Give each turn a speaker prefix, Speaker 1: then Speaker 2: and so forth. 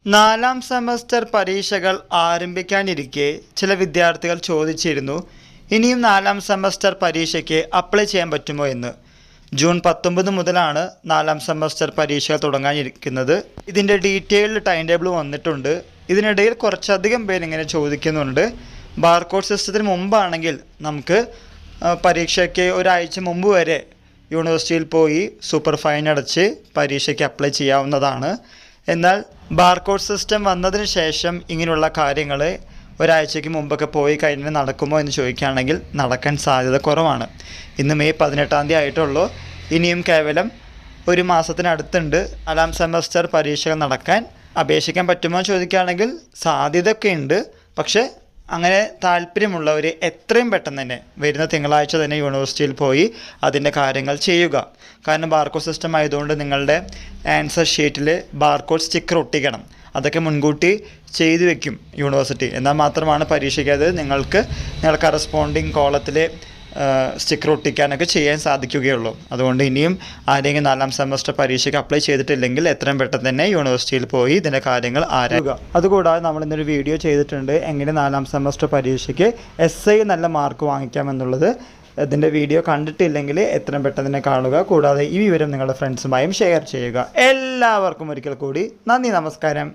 Speaker 1: നാലാം സെമസ്റ്റർ പരീക്ഷകൾ ആരംഭിക്കാനിരിക്കെ ചില വിദ്യാർത്ഥികൾ ചോദിച്ചിരുന്നു, ഇനിയും നാലാം സെമസ്റ്റർ പരീക്ഷയ്ക്ക് അപ്ലൈ ചെയ്യാൻ പറ്റുമോ എന്ന്. ജൂൺ 19 മുതലാണ് നാലാം സെമസ്റ്റർ പരീക്ഷകൾ തുടങ്ങാനിരിക്കുന്നത്. ഇതിൻ്റെ ഡീറ്റെയിൽഡ് ടൈം ടേബിൾ വന്നിട്ടുണ്ട്. ഇതിനിടയിൽ കുറച്ചധികം പേരിങ്ങനെ ചോദിക്കുന്നുണ്ട്. ബാർകോഡ് സിസ്റ്റത്തിന് മുമ്പാണെങ്കിൽ നമുക്ക് പരീക്ഷയ്ക്ക് ഒരാഴ്ച മുമ്പ് വരെ യൂണിവേഴ്സിറ്റിയിൽ പോയി സൂപ്പർ ഫൈൻ അടച്ച് പരീക്ഷയ്ക്ക് അപ്ലൈ ചെയ്യാവുന്നതാണ്. എന്നാൽ ബാർകോഡ് സിസ്റ്റം വന്നതിന് ശേഷം ഇങ്ങനെയുള്ള കാര്യങ്ങൾ ഒരാഴ്ചയ്ക്ക് മുമ്പൊക്കെ പോയി കഴിഞ്ഞാൽ നടക്കുമോ എന്ന് ചോദിക്കുകയാണെങ്കിൽ നടക്കാൻ സാധ്യത കുറവാണ്. ഇന്ന് മെയ് 18 ആയിട്ടുള്ളൂ. ഇനിയും കേവലം ഒരു മാസത്തിനടുത്തുണ്ട് നാലാം സെമസ്റ്റർ പരീക്ഷകൾ നടക്കാൻ. അപേക്ഷിക്കാൻ പറ്റുമോ എന്ന് ചോദിക്കുകയാണെങ്കിൽ സാധ്യതയൊക്കെ ഉണ്ട്. പക്ഷേ അങ്ങനെ താല്പര്യമുള്ളവർ എത്രയും പെട്ടെന്ന് തന്നെ വരുന്ന തിങ്കളാഴ്ച തന്നെ യൂണിവേഴ്സിറ്റിയിൽ പോയി അതിൻ്റെ കാര്യങ്ങൾ ചെയ്യുക. കാരണം ബാർകോഡ് സിസ്റ്റം ആയതുകൊണ്ട് നിങ്ങളുടെ ആൻസർ ഷീറ്റിൽ ബാർകോഡ് സ്റ്റിക്കർ ഒട്ടിക്കണം. അതൊക്കെ മുൻകൂട്ടി ചെയ്തു വെക്കും യൂണിവേഴ്സിറ്റി. എന്നാൽ മാത്രമാണ് പരീക്ഷയ്ക്ക് അത് നിങ്ങൾക്ക് കറസ്പോണ്ടിങ് കോളത്തിൽ സ്റ്റിക്കർ ഒട്ടിക്കാനൊക്കെ ചെയ്യാൻ സാധിക്കുകയുള്ളൂ. അതുകൊണ്ട് ഇനിയും ആരെങ്കിലും നാലാം സെമസ്റ്റർ പരീക്ഷയ്ക്ക് അപ്ലൈ ചെയ്തിട്ടില്ലെങ്കിൽ എത്രയും പെട്ടെന്ന് തന്നെ യൂണിവേഴ്സിറ്റിയിൽ പോയി ഇതിൻ്റെ കാര്യങ്ങൾ ആരായുക. അതുകൂടാതെ നമ്മൾ ഇന്നൊരു വീഡിയോ ചെയ്തിട്ടുണ്ട്, എങ്ങനെ നാലാം സെമസ്റ്റർ പരീക്ഷയ്ക്ക് SI നല്ല മാർക്ക് വാങ്ങിക്കാമെന്നുള്ളത്. ഇതിൻ്റെ വീഡിയോ കണ്ടിട്ടില്ലെങ്കിൽ എത്രയും പെട്ടെന്ന് തന്നെ കാണുക. കൂടാതെ ഈ വിവരം നിങ്ങളുടെ ഫ്രണ്ട്സുമായും ഷെയർ ചെയ്യുക. എല്ലാവർക്കും ഒരിക്കൽ കൂടി നന്ദി, നമസ്കാരം.